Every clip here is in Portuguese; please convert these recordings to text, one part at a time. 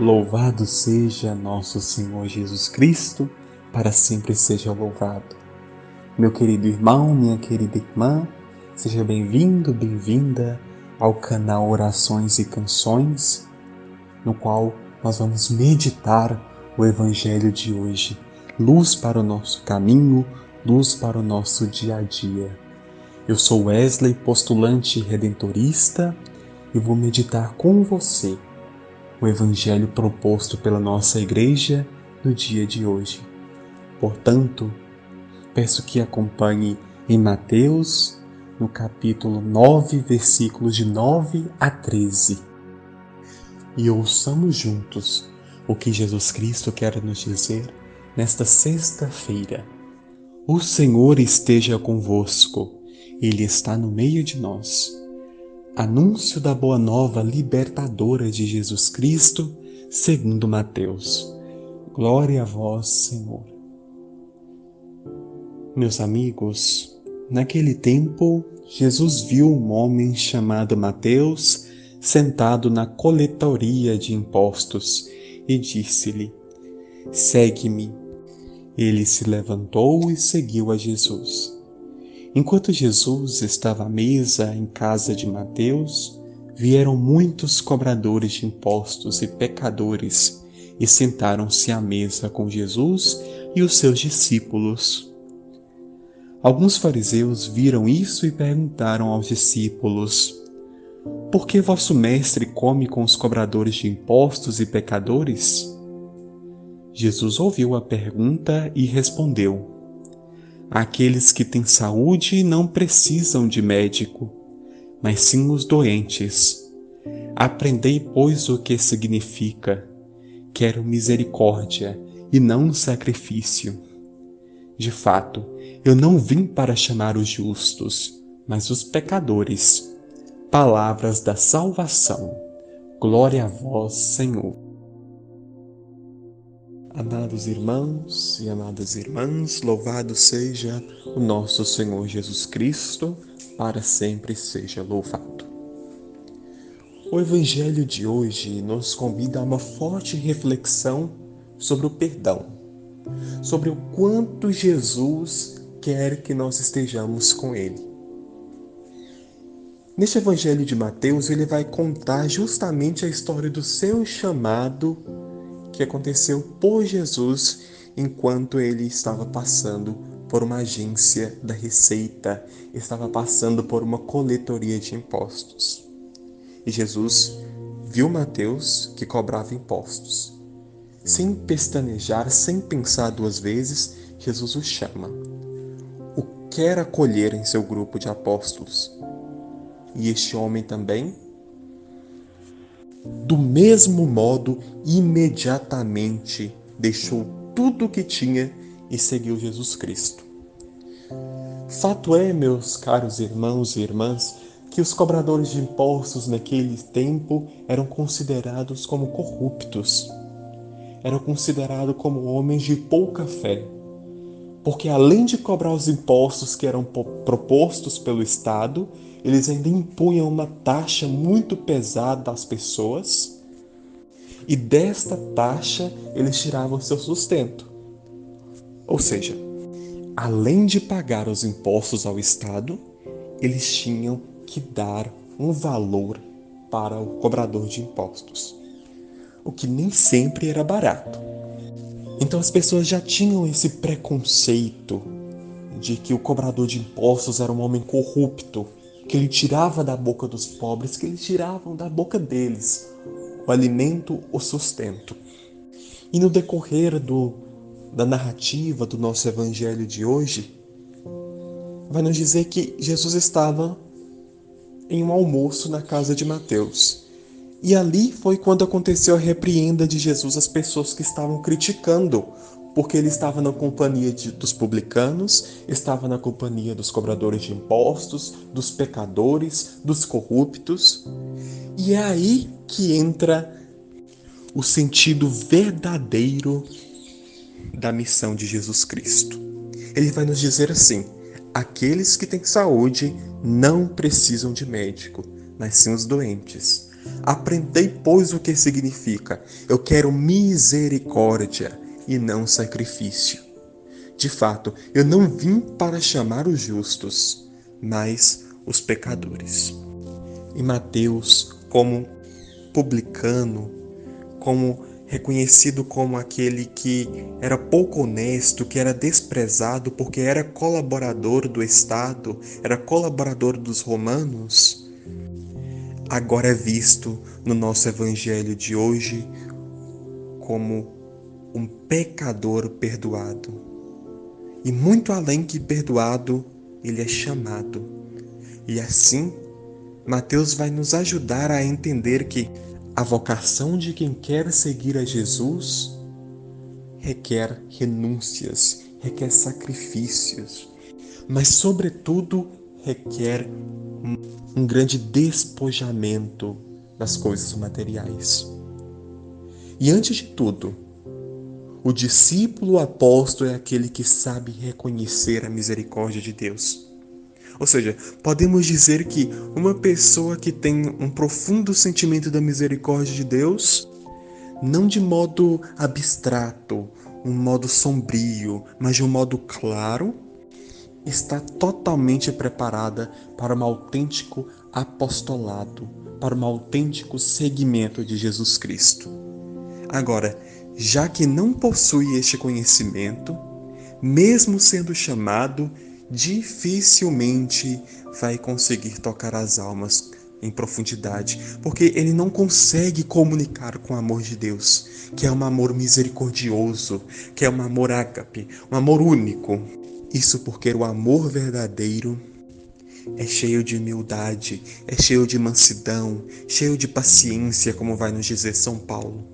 Louvado seja nosso Senhor Jesus Cristo, para sempre seja louvado. Meu querido irmão, minha querida irmã, seja bem-vindo, bem-vinda ao canal Orações e Canções, no qual nós vamos meditar o Evangelho de hoje. Luz para o nosso caminho, luz para o nosso dia a dia. Eu sou Wesley, postulante redentorista, e vou meditar com você o Evangelho proposto pela nossa Igreja no dia de hoje. Portanto, peço que acompanhe em Mateus, no capítulo 9, versículos de 9 a 13. E ouçamos juntos o que Jesus Cristo quer nos dizer nesta sexta-feira. O Senhor esteja convosco, Ele está no meio de nós. Anúncio da Boa Nova libertadora de Jesus Cristo, segundo Mateus. Glória a vós, Senhor. Meus amigos, naquele tempo, Jesus viu um homem chamado Mateus sentado na coletoria de impostos e disse-lhe: "Segue-me." Ele se levantou e seguiu a Jesus. Enquanto Jesus estava à mesa em casa de Mateus, vieram muitos cobradores de impostos e pecadores e sentaram-se à mesa com Jesus e os seus discípulos. Alguns fariseus viram isso e perguntaram aos discípulos: "Por que vosso mestre come com os cobradores de impostos e pecadores?" Jesus ouviu a pergunta e respondeu: "Aqueles que têm saúde não precisam de médico, mas sim os doentes. Aprendei, pois, o que significa: quero misericórdia e não sacrifício. De fato, eu não vim para chamar os justos, mas os pecadores." Palavras da salvação. Glória a vós, Senhor. Amados irmãos e amadas irmãs, louvado seja o nosso Senhor Jesus Cristo, para sempre seja louvado. O Evangelho de hoje nos convida a uma forte reflexão sobre o perdão, sobre o quanto Jesus quer que nós estejamos com Ele. Neste Evangelho de Mateus, ele vai contar justamente a história do seu chamado que aconteceu por Jesus enquanto ele estava passando por uma agência da Receita, estava passando por uma coletoria de impostos. E Jesus viu Mateus, que cobrava impostos. Sem pestanejar, sem pensar duas vezes, Jesus o chama. O quer acolher em seu grupo de apóstolos. E este homem também, do mesmo modo, imediatamente deixou tudo o que tinha e seguiu Jesus Cristo. Fato é, meus caros irmãos e irmãs, que os cobradores de impostos naquele tempo eram considerados como corruptos. Eram considerados como homens de pouca fé. Porque além de cobrar os impostos que eram propostos pelo Estado, eles ainda impunham uma taxa muito pesada às pessoas, e desta taxa eles tiravam seu sustento. Ou seja, além de pagar os impostos ao Estado, eles tinham que dar um valor para o cobrador de impostos, o que nem sempre era barato. Então as pessoas já tinham esse preconceito de que o cobrador de impostos era um homem corrupto, que ele tirava da boca dos pobres, que eles tiravam da boca deles o alimento, o sustento. E no decorrer da narrativa do nosso evangelho de hoje, vai nos dizer que Jesus estava em um almoço na casa de Mateus. E ali foi quando aconteceu a repreenda de Jesus às pessoas que estavam criticando, porque ele estava na companhia dos publicanos, estava na companhia dos cobradores de impostos, dos pecadores, dos corruptos. E é aí que entra o sentido verdadeiro da missão de Jesus Cristo. Ele vai nos dizer assim: aqueles que têm saúde não precisam de médico, mas sim os doentes. Aprendei, pois, o que significa. Eu quero misericórdia e não sacrifício. De fato, eu não vim para chamar os justos, mas os pecadores. E Mateus, como publicano, como reconhecido como aquele que era pouco honesto, que era desprezado porque era colaborador do Estado, era colaborador dos romanos, agora é visto no nosso evangelho de hoje como um pecador perdoado. E muito além que perdoado, ele é chamado. E assim, Mateus vai nos ajudar a entender que a vocação de quem quer seguir a Jesus requer renúncias, requer sacrifícios, mas, sobretudo, requer um grande despojamento das coisas materiais. E antes de tudo, o discípulo apóstolo é aquele que sabe reconhecer a misericórdia de Deus. Ou seja, podemos dizer que uma pessoa que tem um profundo sentimento da misericórdia de Deus, não de modo abstrato, um modo sombrio, mas de um modo claro, está totalmente preparada para um autêntico apostolado, para um autêntico seguimento de Jesus Cristo. Agora, já que não possui este conhecimento, mesmo sendo chamado, dificilmente vai conseguir tocar as almas em profundidade, porque ele não consegue comunicar com o amor de Deus, que é um amor misericordioso, que é um amor ágape, um amor único. Isso porque o amor verdadeiro é cheio de humildade, é cheio de mansidão, cheio de paciência, como vai nos dizer São Paulo.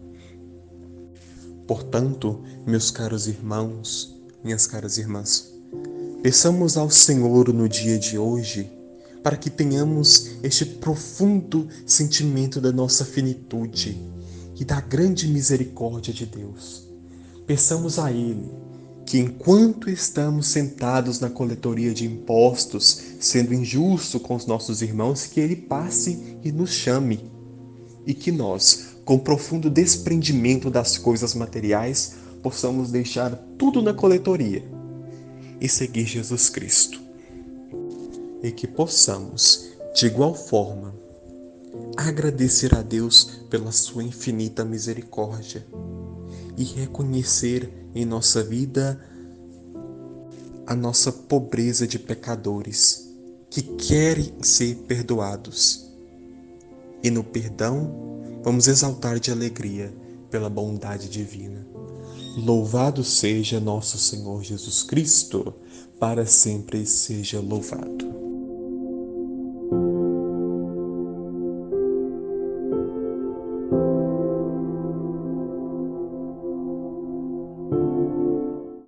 Portanto, meus caros irmãos, minhas caras irmãs, peçamos ao Senhor no dia de hoje para que tenhamos este profundo sentimento da nossa finitude e da grande misericórdia de Deus. Peçamos a Ele que, enquanto estamos sentados na coletoria de impostos, sendo injusto com os nossos irmãos, que Ele passe e nos chame, e que nós, com profundo desprendimento das coisas materiais, possamos deixar tudo na coletoria e seguir Jesus Cristo. E que possamos, de igual forma, agradecer a Deus pela sua infinita misericórdia e reconhecer em nossa vida a nossa pobreza de pecadores que querem ser perdoados. E no perdão, vamos exaltar de alegria pela bondade divina. Louvado seja nosso Senhor Jesus Cristo, para sempre seja louvado.